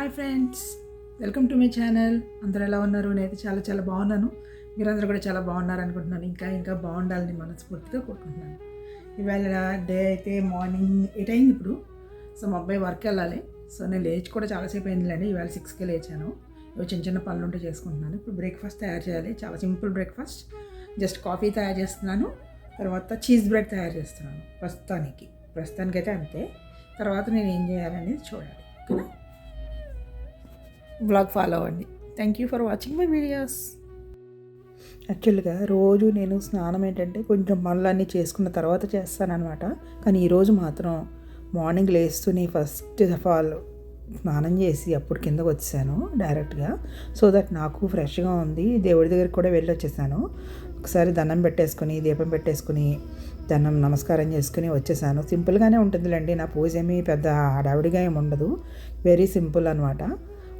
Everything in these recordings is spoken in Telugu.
Hi friends, welcome to my channel. అందరూ ఎలా ఉన్నారు? నేనైతే చాలా చాలా బాగున్నాను. మీరందరూ కూడా చాలా బాగున్నారు అనుకుంటున్నాను. ఇంకా బాగుండాలని మనస్ఫూర్తిగా కోరుకుంటున్నాను. ఇవాళ డే అయితే మార్నింగ్ 8 అయింది ఇప్పుడు. సో మా అబ్బాయి వర్క్ వెళ్ళాలి. సో నేను లేచి కూడా చాలాసేపు అయిందిలేండి. ఇవాళ 6కే లేచాను. ఇవి చిన్న చిన్న పనులు ఉంటే చేసుకుంటున్నాను. ఇప్పుడు బ్రేక్ఫాస్ట్ తయారు చేయాలి. చాలా సింపుల్ బ్రేక్ఫాస్ట్. జస్ట్ కాఫీ తయారు చేస్తున్నాను. తర్వాత చీజ్ బ్రెడ్ తయారు చేస్తున్నాను. ప్రస్తుతానికైతే అంతే. తర్వాత నేను ఏం చేయాలనేది చూడాలి. ఓకేనా? బ్లాగ్ ఫాలో అవ్వండి. Thank you for watching my videos. యాక్చువల్గా రోజు నేను స్నానం ఏంటంటే కొంచెం పనులన్నీ చేసుకున్న తర్వాత చేస్తానన్నమాట. కానీ ఈరోజు మాత్రం మార్నింగ్ లేస్తూనే ఫస్ట్ ఆఫ్ ఆల్ స్నానం చేసి అప్పుడు కిందకు వచ్చేసాను డైరెక్ట్గా. సో దట్ నాకు ఫ్రెష్గా ఉంది. దేవుడి దగ్గరికి కూడా వెళ్ళి వచ్చేసాను. ఒకసారి దండం పెట్టేసుకుని దీపం పెట్టేసుకుని నమస్కారం చేసుకుని వచ్చేసాను. సింపుల్గానే ఉంటుందిలేండి. నా పూజ ఏమీ పెద్ద హడావిడిగా ఏమి ఉండదు. వెరీ సింపుల్ అనమాట.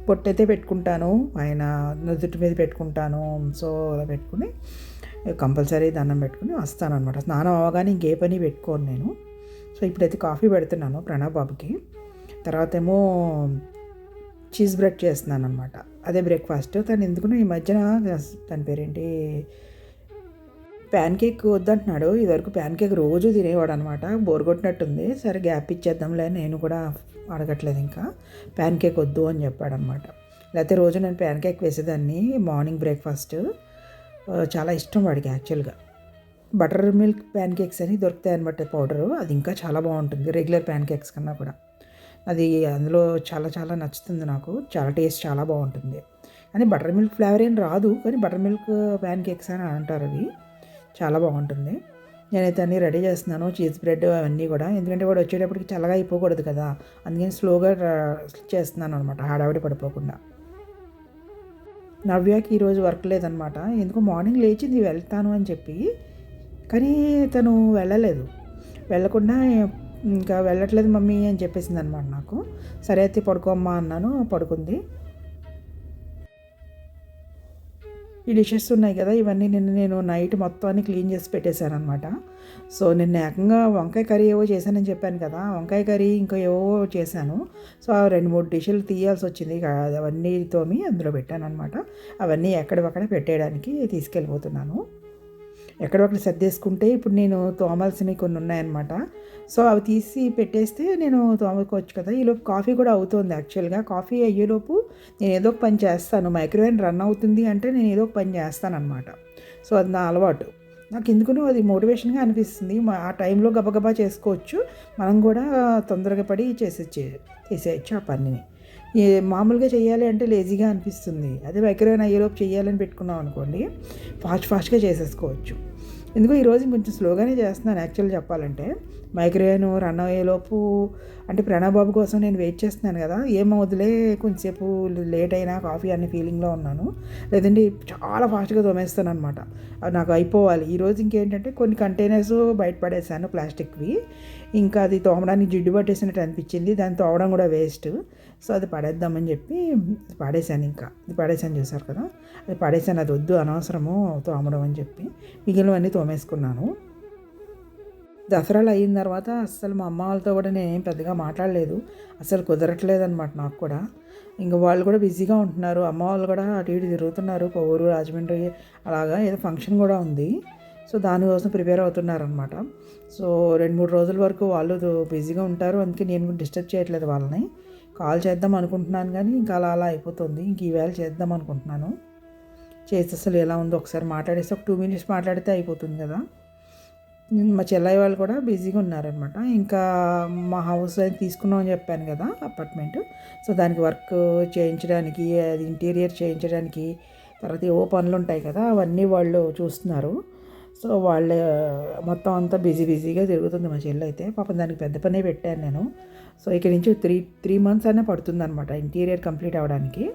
పొట్టయితే పెట్టుకుంటాను, ఆయన నుదుటి మీద పెట్టుకుంటాను. సో అలా పెట్టుకుని కంపల్సరీ దండం పెట్టుకుని వస్తాను అనమాట. స్నానం అవ్వగానే ఇంకే పని పెట్టుకోను నేను. సో ఇప్పుడైతే కాఫీ పెడుతున్నాను ప్రణవ్ బాబుకి. తర్వాత ఏమో చీజ్ బ్రెడ్ చేస్తున్నాను అనమాట. అదే బ్రేక్ఫాస్ట్. తను ఎందుకున్నా ఈ మధ్యన తన పేరేంటి ప్యాన్ కేక్ వద్దంటున్నాడు. ఇదివరకు ప్యాన్ కేక్ రోజు తినేవాడు అనమాట. బోర్ కొట్టినట్టుంది. సరే గ్యాప్ ఇచ్చేద్దాంలే, నేను కూడా అడగట్లేదు. ఇంకా ప్యాన్ కేక్ వద్దు అని చెప్పాడనమాట. లేకపోతే రోజు నేను ప్యాన్ కేక్ వేసేదాన్ని మార్నింగ్ బ్రేక్ఫాస్ట్. చాలా ఇష్టం వాడికి యాక్చువల్గా. బటర్ మిల్క్ ప్యాన్ కేక్స్ అని దొరుకుతాయి అనమాట పౌడరు. అది ఇంకా చాలా బాగుంటుంది రెగ్యులర్ ప్యాన్ కేక్స్ కన్నా కూడా. అది అందులో చాలా చాలా నచ్చుతుంది నాకు. చాలా టేస్ట్ చాలా బాగుంటుంది. కానీ బటర్ మిల్క్ ఫ్లేవర్ ఏం రాదు, కానీ బటర్ మిల్క్ ప్యాన్ కేక్స్ అని అంటారు. అవి చాలా బాగుంటుంది. నేనైతే అన్నీ రెడీ చేస్తున్నాను, చీజ్ బ్రెడ్ అవన్నీ కూడా. ఎందుకంటే వాడు వచ్చేటప్పటికి చల్లగా అయిపోకూడదు కదా, అందుకని స్లోగా చేస్తున్నాను అనమాట, హడావిడి పడిపోకుండా. నవ్యాకి ఈరోజు వర్క్ లేదనమాట. ఎందుకు మార్నింగ్ లేచింది వెళ్తాను అని చెప్పి, కానీ తను వెళ్ళకుండా ఇంకా వెళ్ళట్లేదు మమ్మీ అని చెప్పేసింది అనమాట నాకు. సరే అయితే పడుకోమ్మా అన్నాను, పడుకుంది. ఈ డిషెస్ ఉన్నాయి కదా, ఇవన్నీ నేను నైట్ మొత్తాన్ని క్లీన్ చేసి పెట్టేశాను అనమాట. సో నిన్న ఏకంగా వంకాయ కర్రీ ఏవో చేశానని చెప్పాను కదా, వంకాయ కర్రీ ఇంకా ఏవో చేశాను. సో 2-3 డిషులు తీయాల్సి వచ్చింది. అవన్నీ తోమి అందులో పెట్టాను అనమాట. అవన్నీ ఎక్కడొక్కడ పెట్టేయడానికి తీసుకెళ్ళిపోతున్నాను. ఎక్కడొక్కడ సర్దేసుకుంటే ఇప్పుడు నేను తోమాల్సినవి కొన్ని ఉన్నాయన్నమాట. సో అవి తీసి పెట్టేస్తే నేను తోముకోవచ్చు కదా. ఈలోపు కాఫీ కూడా అవుతుంది. యాక్చువల్గా కాఫీ అయ్యేలోపు నేను ఏదో ఒక పని చేస్తాను. మైక్రోవేవ్ రన్ అవుతుంది అంటే నేను ఏదో ఒక పని చేస్తాను అనమాట. సో అది నా అలవాటు. నాకు ఎందుకునో అది మోటివేషన్గా అనిపిస్తుంది. ఆ టైంలో గబగబా చేసుకోవచ్చు. మనం కూడా తొందరగా పడి చేసేయచ్చు ఆ పనిని. మామూలుగా చేయాలి అంటే లేజీగా అనిపిస్తుంది. అదే మైక్రోవేవ్ అయ్యేలోపు చేయాలని పెట్టుకున్నాం అనుకోండి, ఫాస్ట్గా చేసేసుకోవచ్చు. ఎందుకో ఈరోజు కొంచెం స్లోగానే చేస్తున్నాను యాక్చువల్ చెప్పాలంటే. మైక్రోవేవ్ రన్ అయ్యేలోపు అంటే ప్రణవ్ బాబు కోసం నేను వెయిట్ చేస్తున్నాను కదా, ఏమవుతులే కొంచెంసేపు లేట్ అయినా కాఫీ అనే ఫీలింగ్లో ఉన్నాను. లేదంటే చాలా ఫాస్ట్గా తోమేస్తాను అనమాట. నాకు అయిపోవాలి ఈరోజు. ఇంకేంటంటే కొన్ని కంటైనర్స్ బయటపడేసాను ప్లాస్టిక్వి. ఇంకా అది తోమడానికి జిడ్డు పట్టేసినట్టు అనిపించింది. దాన్ని తోమడం కూడా వేస్ట్. సో అది పడేద్దామని చెప్పి పడేసాను. ఇది పడేసాను, చూసారు కదా, అది పడేసాను. అది వద్దు, అనవసరము తోమడం అని చెప్పి మిగిలినవన్నీ తోమేసుకున్నాను. దసరాలు అయిన తర్వాత అస్సలు మా అమ్మ వాళ్ళతో కూడా నేనేం పెద్దగా మాట్లాడలేదు. అసలు కుదరట్లేదు అనమాట నాకు కూడా. ఇంకా వాళ్ళు కూడా బిజీగా ఉంటున్నారు. అమ్మ వాళ్ళు కూడా అటు ఇటు తిరుగుతున్నారు. ఊరు రాజమండ్రి అలాగా ఏదో ఫంక్షన్ కూడా ఉంది. సో దానికోసం ప్రిపేర్ అవుతున్నారనమాట. సో 2-3 రోజుల వరకు వాళ్ళు బిజీగా ఉంటారు. అందుకే నేను డిస్టర్బ్ చేయట్లేదు వాళ్ళని. కాల్ చేద్దాం అనుకుంటున్నాను కానీ ఇంకా అలా అయిపోతుంది. ఇంక ఈవేళ చేద్దాం అనుకుంటున్నాను. చేస్తే అసలు ఎలా ఉందో ఒకసారి మాట్లాడేస్తే ఒక 2 minutes మాట్లాడితే అయిపోతుంది కదా. మా చెల్లయ్య వాళ్ళు కూడా బిజీగా ఉన్నారనమాట. ఇంకా మా హౌస్ తీసుకున్నామని చెప్పాను కదా, అపార్ట్మెంట్. సో దానికి వర్క్ చేయించడానికి, అది ఇంటీరియర్ చేయించడానికి, తర్వాత ఏవో పనులు ఉంటాయి కదా, అవన్నీ వాళ్ళు చూస్తున్నారు. సో వాళ్ళు మొత్తం అంతా బిజీగా తిరుగుతుంది మా చెల్లి అయితే. పాపం దానికి పెద్ద పనే పెట్టాను నేను. సో ఇక్కడ నుంచి 3 months అనే పడుతుంది అనమాట ఇంటీరియర్ కంప్లీట్ అవ్వడానికి.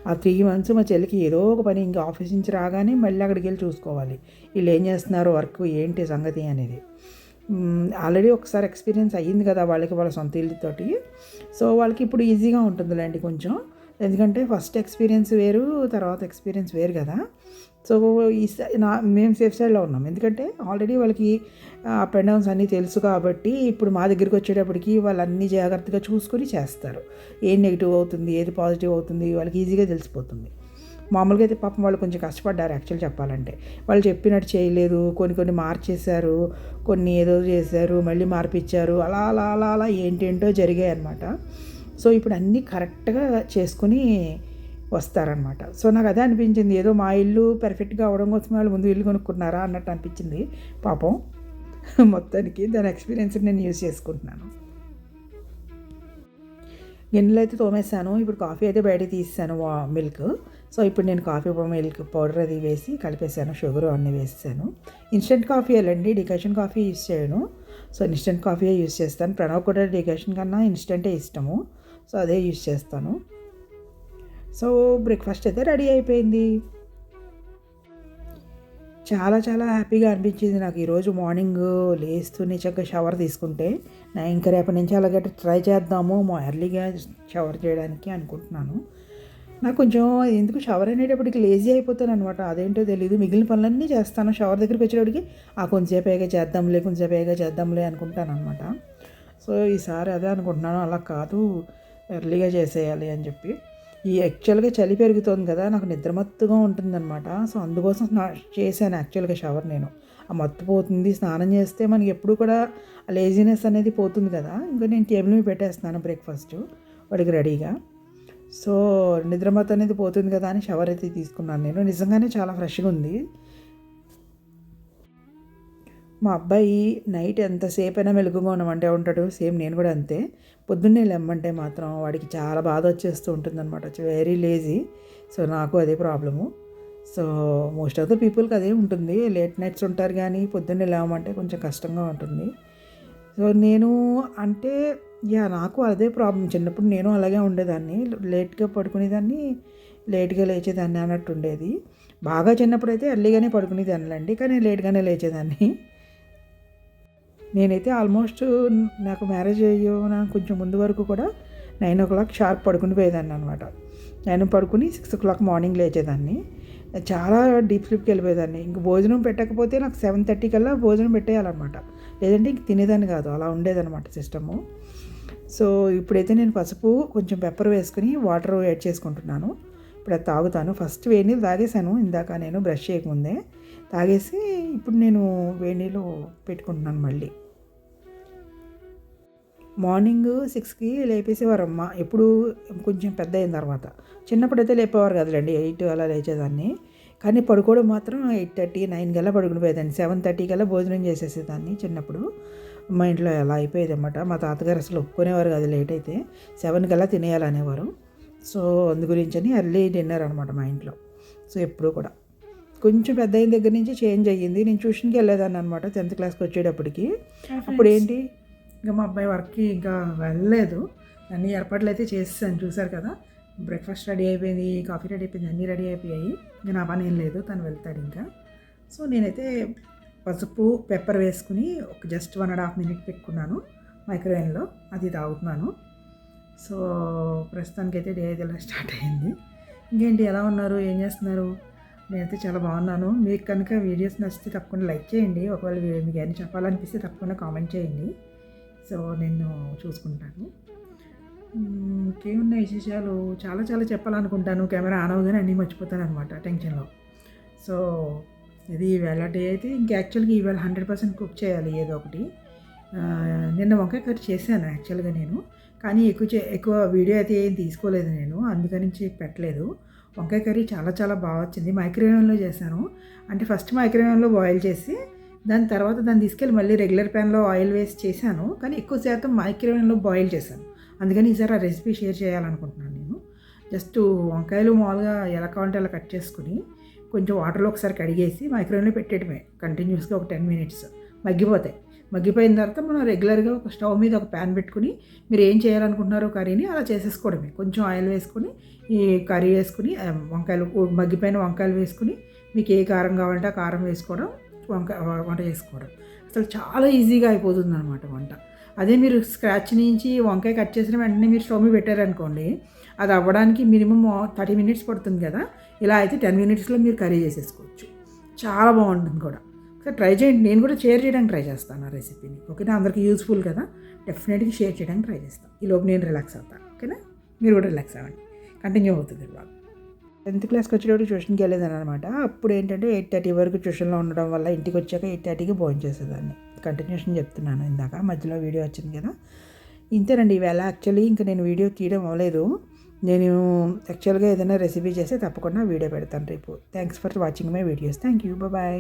ఆ 3 months మా చెల్లికి ఏదో ఒక పని, ఇంకా ఆఫీస్ నుంచి రాగానే మళ్ళీ అక్కడికి వెళ్ళి చూసుకోవాలి వీళ్ళు ఏం చేస్తున్నారు, వర్క్ ఏంటి సంగతి అనేది. ఆల్రెడీ ఒకసారి ఎక్స్పీరియన్స్ అయ్యింది కదా వాళ్ళకి, వాళ్ళ సొంత ఇల్లుతోటి. సో వాళ్ళకి ఇప్పుడు ఈజీగా ఉంటుందిలేండి కొంచెం. ఎందుకంటే ఫస్ట్ ఎక్స్పీరియన్స్ వేరు, తర్వాత ఎక్స్పీరియన్స్ వేరు కదా. సో మేము సేఫ్ సైడ్లో ఉన్నాం. ఎందుకంటే ఆల్రెడీ వాళ్ళకి అప్ అండ్ డౌన్స్ అన్నీ తెలుసు కాబట్టి ఇప్పుడు మా దగ్గరికి వచ్చేటప్పటికి వాళ్ళు అన్నీ జాగ్రత్తగా చూసుకొని చేస్తారు. ఏది నెగిటివ్ అవుతుంది, ఏది పాజిటివ్ అవుతుంది వాళ్ళకి ఈజీగా తెలిసిపోతుంది. మామూలుగా అయితే పాపం వాళ్ళు కొంచెం కష్టపడ్డారు యాక్చువల్ చెప్పాలంటే. వాళ్ళు చెప్పినట్టు చేయలేదు, కొన్ని మార్చేశారు, కొన్ని ఏదో చేశారు, మళ్ళీ మార్పిచ్చారు, అలా అలా అలా అలా ఏంటేంటో జరిగాయి అన్నమాట. సో ఇప్పుడు అన్నీ కరెక్ట్గా చేసుకుని వస్తారనమాట. సో నాకు అదే అనిపించింది, ఏదో మా ఇల్లు పర్ఫెక్ట్గా అవడం కోసం వాళ్ళు ముందు ఇల్లు కొనుక్కున్నారా అన్నట్టు అనిపించింది పాపం. మొత్తానికి దాని ఎక్స్పీరియన్స్ నేను యూజ్ చేసుకుంటున్నాను. గిన్నెలు అయితే తోమేస్తాను. ఇప్పుడు కాఫీ అయితే బయట తీసాను మిల్క్. సో ఇప్పుడు నేను కాఫీ మిల్క్ పౌడర్ అది వేసి కలిపేసాను, షుగర్ అన్నీ వేసాను. ఇన్స్టెంట్ కాఫీ వెళ్ళండి, డికాషన్ కాఫీ యూజ్ చేయను. సో ఇన్స్టెంట్ కాఫీయే యూజ్ చేస్తాను. ప్రణవ్ కూడా డికాషన్ కన్నా ఇన్స్టెంటే ఇష్టము, సో అదే యూజ్ చేస్తాను. సో బ్రేక్ఫాస్ట్ అయితే రెడీ అయిపోయింది. చాలా చాలా హ్యాపీగా అనిపించింది నాకు ఈరోజు మార్నింగ్ లేస్తూనే చక్కగా షవర్ తీసుకుంటే. నేను ఇంకా రేపటి నుంచి అలాగే ట్రై చేద్దాము ఎర్లీగా షవర్ చేయడానికి అనుకుంటున్నాను. నాకు కొంచెం ఎందుకు షవర్ అనేటప్పటికి లేజీ అయిపోతాను అనమాట, అదేంటో తెలియదు. మిగిలిన పనులన్నీ చేస్తాను, షవర్ దగ్గరికి వచ్చేటప్పటికి కొంచెంసేపు కొంచెంసేపు చేద్దాంలే అనుకుంటాను అనమాట. సో ఈసారి అదే అనుకుంటున్నాను, అలా కాదు ఎర్లీగా చేసేయాలి అని చెప్పి. యాక్చువల్గా చలి పెరుగుతుంది కదా, నాకు నిద్రమత్తుగా ఉంటుందన్నమాట. సో అందుకోసం చేశాను యాక్చువల్గా షవర్ నేను. ఆ మత్తు పోతుంది, స్నానం చేస్తే మనకి ఎప్పుడు కూడా ఆ లేజినెస్ అనేది పోతుంది కదా. ఇంకా నేను టేబుల్ మీద పెట్టేస్తున్నాను బ్రేక్ఫాస్ట్ వాడికి రెడీగా. సో నిద్రమత్తు అనేది పోతుంది కదా అని షవర్ అయితే తీసుకున్నాను నేను. నిజంగానే చాలా ఫ్రెష్గా ఉంది. మా అబ్బాయి నైట్ ఎంతసేపు అయినా మెలుగుగా ఉండమంటే ఉంటాడు, సేమ్ నేను కూడా అంతే. పొద్దున్నే లేమ్మంటే మాత్రం వాడికి చాలా బాధ వచ్చేస్తూ ఉంటుందన్నమాట, వెరీ లేజీ. సో నాకు అదే problem. So most of the పీపుల్కి అదే ఉంటుంది, లేట్ నైట్స్ ఉంటారు కానీ పొద్దున్నే లేవమంటే కొంచెం కష్టంగా ఉంటుంది. సో నేను అంటే నాకు అదే ప్రాబ్లం. చిన్నప్పుడు నేను అలాగే ఉండేదాన్ని, లేట్గా పడుకునేదాన్ని, లేట్గా లేచేదాన్ని అన్నట్టు ఉండేది. బాగా చిన్నప్పుడు అయితే ఎర్లీగానే పడుకునేదాన్నిలేండి, కానీ లేట్గానే లేచేదాన్ని. నేనైతే ఆల్మోస్ట్ నాకు మ్యారేజ్ నాకు కొంచెం ముందు వరకు కూడా 9 o'clock షార్ప్ పడుకుని పోయేదాన్ని అనమాట. నేను పడుకుని 6 o'clock మార్నింగ్ లేచేదాన్ని. చాలా డీప్ స్లీప్కి వెళ్ళిపోయేదాన్ని. ఇంక భోజనం పెట్టకపోతే నాకు 7:30 కల్లా భోజనం పెట్టేయాలన్నమాట, లేదంటే ఇంక తినేదాన్ని కాదు. అలా ఉండేదన్నమాట సిస్టము. సో ఇప్పుడైతే నేను పసుపు కొంచెం పెప్పర్ వేసుకుని వాటర్ యాడ్ చేసుకుంటున్నాను. ఇప్పుడు అది తాగుతాను. ఫస్ట్ వేడి నీళ్ళు తాగేసాను ఇందాక, నేను బ్రష్ చేయకముందే తాగేసి ఇప్పుడు నేను వేడి నీళ్ళు పెట్టుకుంటున్నాను మళ్ళీ. మార్నింగ్ 6కి లేపేసేవారమ్మ, ఎప్పుడు కొంచెం పెద్ద అయిన తర్వాత. చిన్నప్పుడైతే లేపేవారు కదలండి, 8 అలా లేచేదాన్ని. కానీ పడుకోవడం మాత్రం 8:30, 9 కల్లా పడుకుని పోయేదాన్ని. 7:30 కల్లా భోజనం చేసేసేదాన్ని చిన్నప్పుడు. మా ఇంట్లో అలా అయిపోయేది అన్నమాట. మా తాతగారు అసలు ఒప్పుకునేవారు కాదు లేట్ అయితే, 7 కల్లా తినేయాలనేవారు. సో అందు గురించని ఎర్లీ డిన్నర్ అనమాట మా ఇంట్లో. సో ఎప్పుడు కూడా కొంచెం పెద్ద అయిన దగ్గర నుంచి చేంజ్ అయ్యింది. నేను ట్యూషన్కి వెళ్ళేదాన్ని అనమాట 10th క్లాస్కి వచ్చేటప్పటికి. అప్పుడు ఏంటి, ఇంకా మా అబ్బాయి వర్క్కి ఇంకా వెళ్ళలేదు. అన్ని ఏర్పాట్లు అయితే చేసేసాను, చూసారు కదా. బ్రేక్ఫాస్ట్ రెడీ అయిపోయింది, కాఫీ రెడీ అయిపోయింది, అన్నీ రెడీ అయిపోయాయి. ఇంకా నా పని ఏం లేదు, తను వెళ్తాడు ఇంకా. సో నేనైతే పసుపు పెప్పర్ వేసుకుని ఒక జస్ట్ 1.5 minute పెట్టుకున్నాను మైక్రోవేవ్లో, అది తాగుతున్నాను. సో ప్రస్తుతానికైతే డే అయితే ఇలా స్టార్ట్ అయింది. ఇంకేంటి, ఎలా ఉన్నారు, ఏం చేస్తున్నారు? నేనైతే చాలా బాగున్నాను. మీకు కనుక వీడియోస్ నచ్చితే తప్పకుండా లైక్ చేయండి. ఒకవేళ మీకు ఏమైనా చెప్పాలనిపిస్తే తప్పకుండా కామెంట్ చేయండి. సో నేను చూసుకుంటాను. ఇంకేమున్నాయి విశేషాలు, చాలా చాలా చెప్పాలనుకుంటాను. కెమెరా ఆన్ అవగానే అన్నీ మర్చిపోతాను అనమాట టెన్షన్లో. సో ఇది ఇవాళ డే అయితే ఇంక యాక్చువల్గా ఇవాళ 100% కుక్ చేయాలి ఏదో ఒకటి. నిన్న వంకాయ కర్రీ చేశాను యాక్చువల్గా నేను, కానీ ఎక్కువ వీడియో అయితే ఏం తీసుకోలేదు నేను, అందుకని పెట్టలేదు. వంకాయ కర్రీ చాలా చాలా బాగా వచ్చింది. మైక్రోవేవ్లో చేశాను. అంటే ఫస్ట్ మైక్రోవేవ్లో బాయిల్ చేసి దాని తర్వాత దాన్ని తీసుకెళ్ళి మళ్ళీ రెగ్యులర్ ప్యాన్లో ఆయిల్ వేసి చేశాను, కానీ ఎక్కువ శాతం మైక్రోవేవ్లో బాయిల్ చేశాను. అందుకని ఈసారి ఆ రెసిపీ షేర్ చేయాలనుకుంటున్నాను నేను. జస్ట్ వంకాయలు మామూలుగా ఎలా కావాలంటే అలా కట్ చేసుకుని కొంచెం వాటర్లో ఒకసారి కడిగేసి మైక్రోవేవ్లో పెట్టేయడమే కంటిన్యూస్గా ఒక 10 minutes మగ్గిపోతాయి. మగ్గిపోయిన తర్వాత మనం రెగ్యులర్గా ఒక స్టవ్ మీద ఒక ప్యాన్ పెట్టుకుని మీరు ఏం చేయాలనుకుంటున్నారో కర్రీని అలా చేసేసుకోవడమే. కొంచెం ఆయిల్ వేసుకుని ఈ కర్రీ వేసుకుని వంకాయలు మగ్గిపోయిన వంకాయలు వేసుకుని మీకు ఏ కారం కావాలంటే ఆ కారం వేసుకోవడం, వంట చేసుకోవడం. అసలు చాలా ఈజీగా అయిపోతుంది అనమాట వంట. అదే మీరు స్క్రాచ్ నుంచి వంకాయ కట్ చేసిన వెంటనే మీరు స్టవ్ మీద పెట్టారనుకోండి, అది అవ్వడానికి మినిమం 30 మినిట్స్ పడుతుంది కదా, ఇలా అయితే 10 మినిట్స్లో మీరు కర్రీ చేసేసుకోవచ్చు. చాలా బాగుంటుంది కూడా. ఒకసారి ట్రై చేయండి. నేను కూడా షేర్ చేయడానికి ట్రై చేస్తాను ఆ రెసిపీని. ఓకేనా, అందరికీ యూస్ఫుల్ కదా, డెఫినెట్గా షేర్ చేయడానికి ట్రై చేస్తాను. ఈలోపు నేను రిలాక్స్ అవుతాను. ఓకేనా, మీరు కూడా రిలాక్స్ అవ్వండి. కంటిన్యూ అవుతుంది బాగా. 10th క్లాస్కి వచ్చేటప్పుడు ట్యూషన్కి వెళ్ళేదాన్ని అనమాట. అప్పుడు ఏంటంటే 8:30 వరకు ట్యూషన్లో ఉండడం వల్ల ఇంటికి వచ్చాక 8:30కి భోజనం చేసేదాన్ని. కంటిన్యూషన్ చెప్తున్నాను, ఇందాక మధ్యలో వీడియో వచ్చింది కదా. ఇంతేనండి ఈవేళ. యాక్చువల్లీ ఇంకా నేను వీడియో తీయడం అవ్వలేదు. నేను యాక్చువల్గా ఏదైనా రెసిపీ చేస్తే తప్పకుండా వీడియో పెడతాను రేపు. Thanks for watching my videos. Thank you. Bye.